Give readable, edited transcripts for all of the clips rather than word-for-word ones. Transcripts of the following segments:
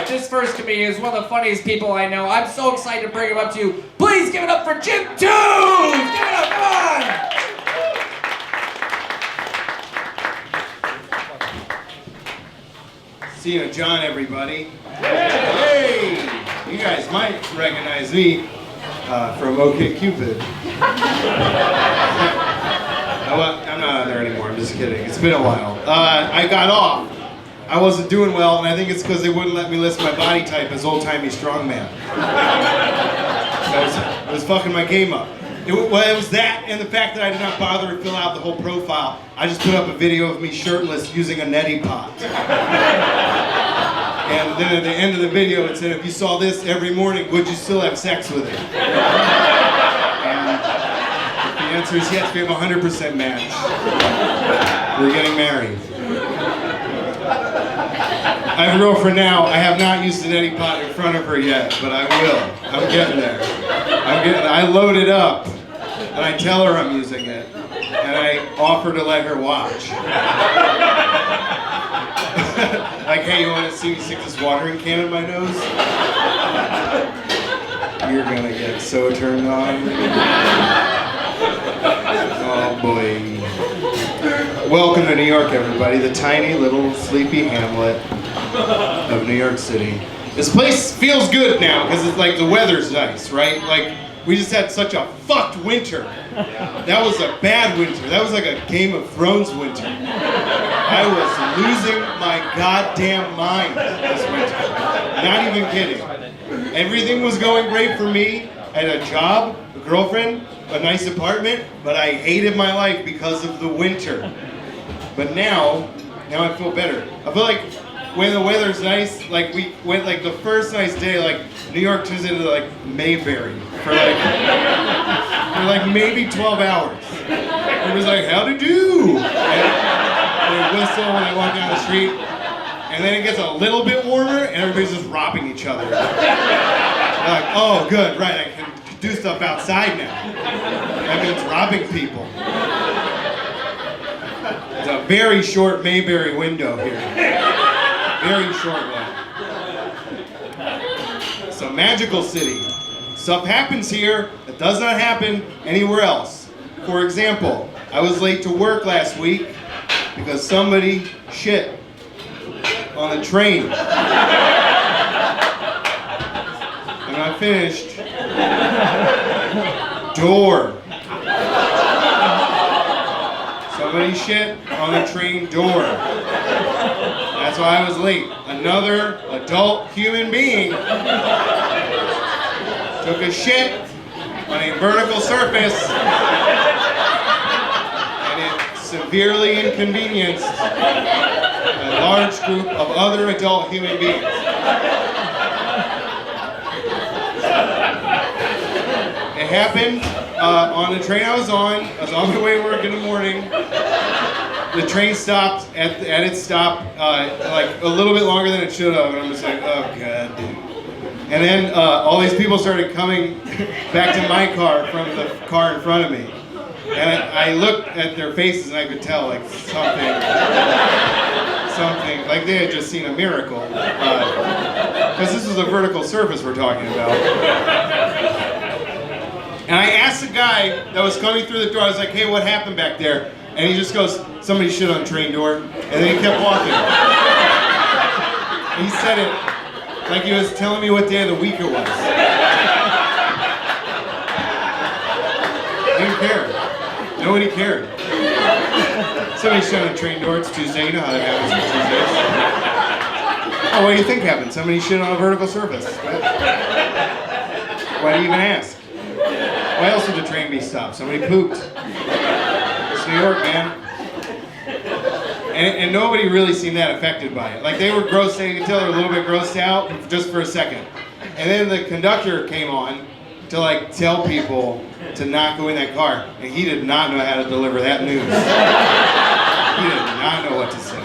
this first comedian is one of the funniest people I know. I'm so excited to bring him up to you. Please give it up for Tews! Give it up, come on! Cena John, everybody. Hey! You guys might recognize me from OK Cupid. I'm not on there anymore, I'm just kidding. It's been a while. I got off. I wasn't doing well, and I think it's because they wouldn't let me list my body type as old-timey strongman. It was fucking my game up. It was that and the fact that I did not bother to fill out the whole profile. I just put up a video of me shirtless using a neti pot. And then at the end of the video it said, if you saw this every morning, would you still have sex with it? And if the answer is yes, we have a 100% match. We're getting married. I have a girlfriend now. I have not used an neti pot in front of her yet, but I will. I'm getting there. I load it up, and I tell her I'm using it, and I offer to let her watch. Like, hey, you want to see me stick this watering can in my nose? You're gonna get so turned on. Oh boy. Welcome to New York, everybody. The tiny little sleepy hamlet of New York City. This place feels good now because it's like the weather's nice, right? Like we just had such a fucked winter. That was a bad winter. That was like a Game of Thrones winter. I was losing my goddamn mind this winter. Not even kidding. Everything was going great for me. I had a job, a girlfriend, a nice apartment, but I hated my life because of the winter. But now I feel better. I feel like when the weather's nice, like we went like the first nice day, like New York turns into like Mayberry for like maybe 12 hours. It was like, how to do? And they whistle when they walk down the street. And then it gets a little bit warmer and everybody's just robbing each other. They're like, oh good, right, I can do stuff outside now. That means robbing people. It's a very short Mayberry window here. Very short one. It's a magical city. Stuff happens here that does not happen anywhere else. For example, I was late to work last week because somebody shit on the train. And I finished. Door. Somebody shit on the train door. That's why I was late. Another adult human being took a shit on a vertical surface and it severely inconvenienced a large group of other adult human beings. It happened on the train I was on. I was on my way to work in the morning. The train stopped at its stop like a little bit longer than it should have, and I'm just like, oh god, dude. And then all these people started coming back to my car from the car in front of me. And I looked at their faces and I could tell like something, like they had just seen a miracle. Because this was a vertical surface we're talking about. And I asked the guy that was coming through the door, I was like, hey, what happened back there? And he just goes, somebody shit on the train door. And then he kept walking. And he said it like he was telling me what day of the week it was. He didn't care. Nobody cared. Somebody shut on a train door, it's Tuesday, you know how that happens on Tuesdays. Oh, what do you think happened? Somebody shit on a vertical surface. Why do you even ask? Why else would the train be stopped? Somebody pooped. It's New York, man. And nobody really seemed that affected by it. Like they were grossed, you could tell they were a little bit grossed out just for a second. And then the conductor came on to like tell people to not go in that car. And he did not know how to deliver that news. He did not know what to say.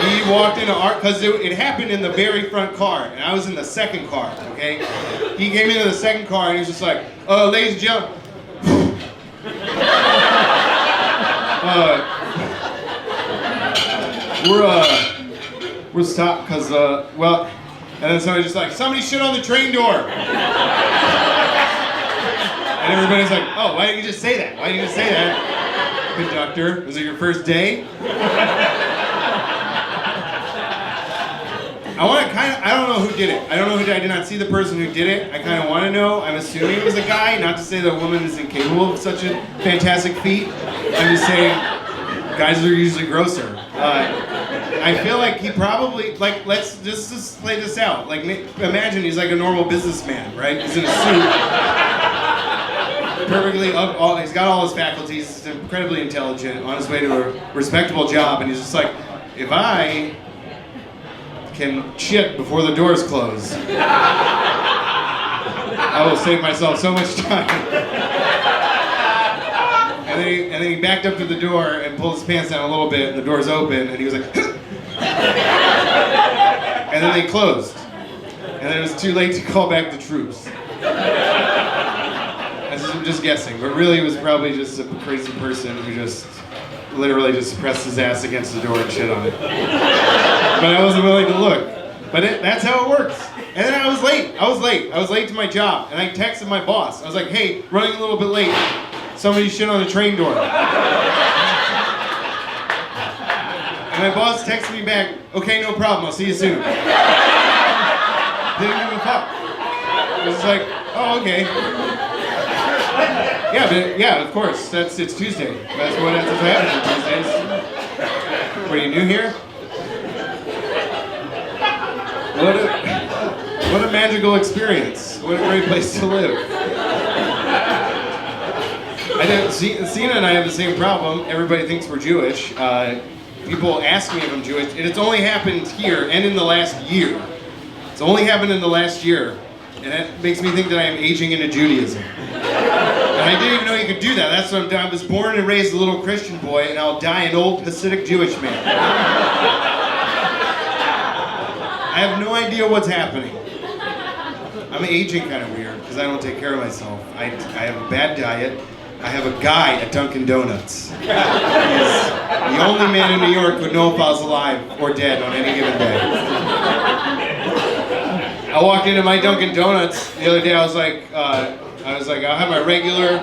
He walked into our, because it happened in the very front car, and I was in the second car, okay? He came into the second car and he was just like, ladies and gentlemen, we're stopped because, well, and then somebody's just like, somebody shit on the train door. And everybody's like, oh, why didn't you just say that? Why didn't you just say that? Conductor, was it your first day? I don't know who did it. I don't know who did it. I did not see the person who did it. I kind of want to know. I'm assuming it was a guy, not to say that a woman is incapable of such a fantastic feat. I'm just saying, guys are usually grosser. I feel like he probably, like, let's just play this out. Like, imagine he's like a normal businessman, right? He's in a suit. Perfectly, he's got all his faculties, he's incredibly intelligent, on his way to a respectable job, and he's just like, if I can shit before the doors close, I will save myself so much time. And then he backed up to the door and pulled his pants down a little bit, and the door's open, and he was like, and then they closed. And then it was too late to call back the troops. I'm just guessing, but really it was probably just a crazy person who just literally just pressed his ass against the door and shit on it. But I wasn't willing to look. But that's how it works. And then I was late. I was late to my job. And I texted my boss. I was like, hey, running a little bit late. Somebody shit on the train door. And my boss texted me back, okay, no problem, I'll see you soon. Didn't give a fuck. It was like, oh, okay. Yeah, of course. It's Tuesday. That's what ends up happening Tuesdays. Were you new here? What a magical experience. What a great place to live. Cena and I have the same problem. Everybody thinks we're Jewish. People ask me if I'm Jewish, and it's only happened here and in the last year. It's only happened in the last year, and that makes me think that I am aging into Judaism. And I didn't even know you could do that. That's what I'm doing. I was born and raised a little Christian boy, and I'll die an old Hasidic Jewish man. I have no idea what's happening. I'm aging kind of weird because I don't take care of myself. I have a bad diet. I have a guy at Dunkin' Donuts. He's the only man in New York who would know if I was alive or dead on any given day. I walked into my Dunkin' Donuts the other day. I was like, I'll have my regular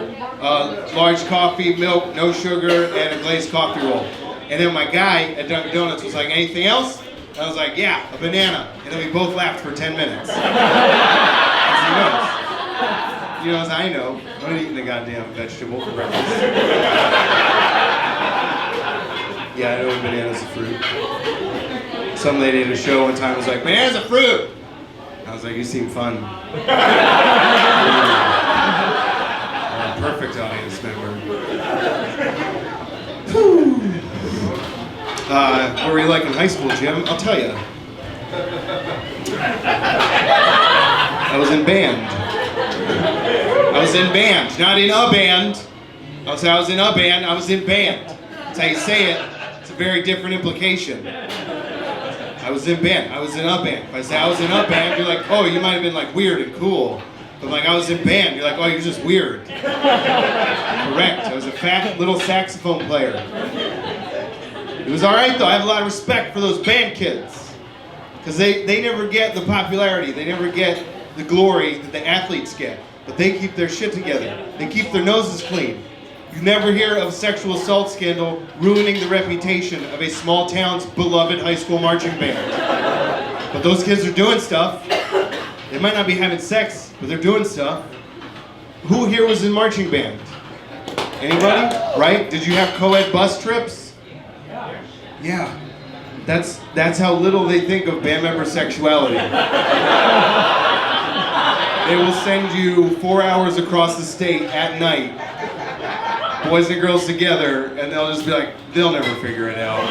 large coffee, milk, no sugar, and a glazed coffee roll. And then my guy at Dunkin' Donuts was like, anything else? And I was like, yeah, a banana. And then we both laughed for 10 minutes. He knows I know. I'm not eating the goddamn vegetable for breakfast. Yeah, I know banana's a fruit. Some lady at a show one time was like, banana's a fruit! I was like, you seem fun. Perfect audience member. What were you like in high school, Jim? I'll tell you. I was in band. I was in band, not in a band. I was in a band, I was in band. That's how you say it. It's a very different implication. I was in band, I was in a band. If I say I was in a band, you're like, oh, you might have been like weird and cool. But like I was in band, you're like, oh, you're just weird. Correct, I was a fat little saxophone player. It was alright though, I have a lot of respect for those band kids. Because they never get the popularity, they never get the glory that the athletes get. But they keep their shit together. They keep their noses clean. You never hear of a sexual assault scandal ruining the reputation of a small town's beloved high school marching band. But those kids are doing stuff. They might not be having sex, but they're doing stuff. Who here was in marching band? Anybody? Right? Did you have co-ed bus trips? Yeah. That's how little they think of band member sexuality. They will send you 4 hours across the state at night, boys and girls together, and they'll just be like, they'll never figure it out.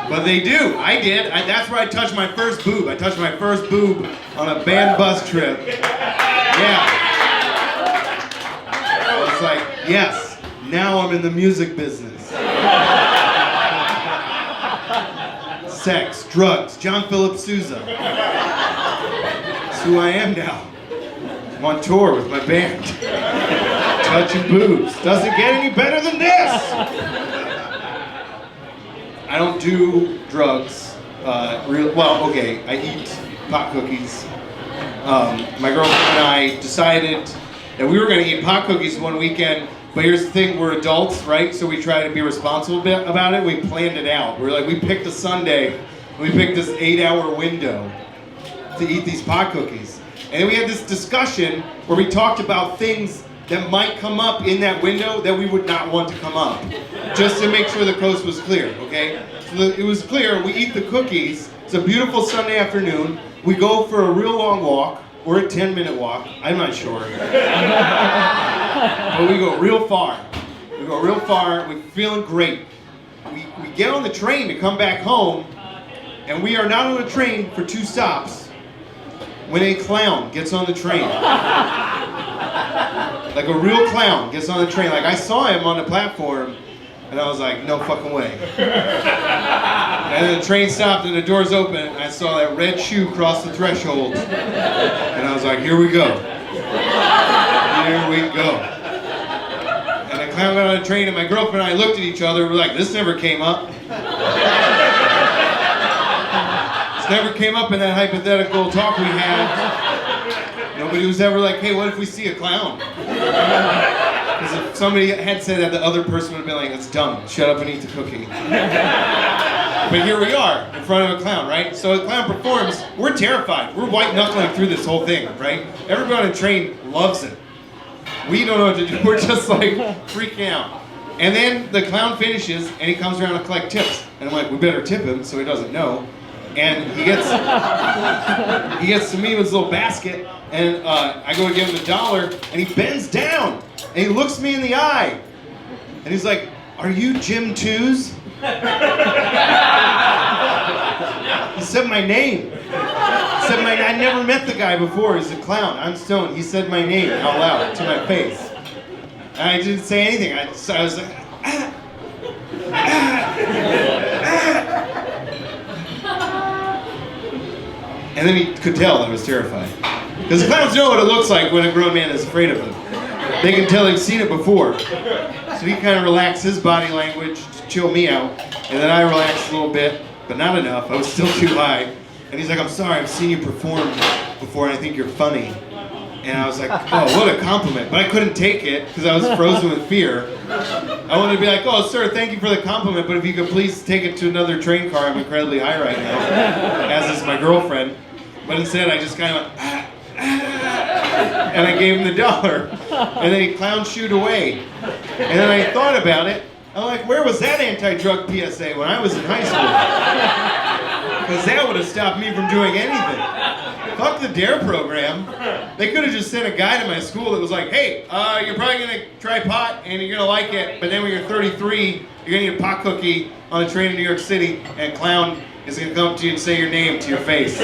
But they do. I did. That's where I touched my first boob. I touched my first boob on a band bus trip. Yeah. I was like, yes, now I'm in the music business. Sex, drugs, John Philip Sousa. That's who I am now. I'm on tour with my band. Touching boobs. Doesn't get any better than this. I don't do drugs. Okay, I eat pot cookies. My girlfriend and I decided that we were going to eat pot cookies one weekend, but here's the thing, we're adults, right? So we try to be responsible about it. We planned it out. We picked a Sunday, and we picked this 8-hour window to eat these pot cookies. And then we had this discussion where we talked about things that might come up in that window that we would not want to come up, just to make sure the coast was clear, okay? So it was clear, we eat the cookies, it's a beautiful Sunday afternoon, we go for a real long walk, or a 10-minute walk, I'm not sure. But we go real far. We're feeling great. We get on the train to come back home, and we are not on the train for 2 stops when a clown gets on the train. Like a real clown gets on the train. Like I saw him on the platform, and I was like, no fucking way. And then the train stopped and the doors opened, and I saw that red shoe cross the threshold. And I was like, here we go. Here we go. And the clown got on the train, and my girlfriend and I looked at each other, we're like, this never came up. This never came up in that hypothetical talk we had. Nobody was ever like, hey, what if we see a clown? Because if somebody had said that, the other person would have been like, that's dumb, shut up and eat the cookie. But here we are, in front of a clown, right? So a clown performs, we're terrified. We're white-knuckling through this whole thing, right? Everybody on the train loves it. We don't know what to do, we're just like freaking out. And then the clown finishes, and he comes around to collect tips. And I'm like, we better tip him so he doesn't know. And he gets to me with his little basket, and I go to give him $1, and he bends down, and he looks me in the eye, and he's like, are you Jim Tews? He said my name. I never met the guy before, he's a clown, I'm stoned. He said my name out loud to my face. And I didn't say anything, I was like, And then he could tell that I was terrified. Because clowns know what it looks like when a grown man is afraid of them. They can tell they've seen it before. So he kind of relaxed his body language to chill me out. And then I relaxed a little bit, but not enough. I was still too high. And he's like, I'm sorry, I've seen you perform before and I think you're funny. And I was like, oh, what a compliment. But I couldn't take it because I was frozen with fear. I wanted to be like, oh, sir, thank you for the compliment, but if you could please take it to another train car, I'm incredibly high right now, as is my girlfriend. But instead, I just kind of went, and I gave him the $1. And then he clown shooed away. And then I thought about it. I'm like, where was that anti-drug PSA when I was in high school? Because that would have stopped me from doing anything. Fuck the DARE program. They could have just sent a guy to my school that was like, hey, you're probably going to try pot and you're going to like it, but then when you're 33, you're going to eat a pot cookie on a train in New York City, and a clown is going to come up to you and say your name to your face. So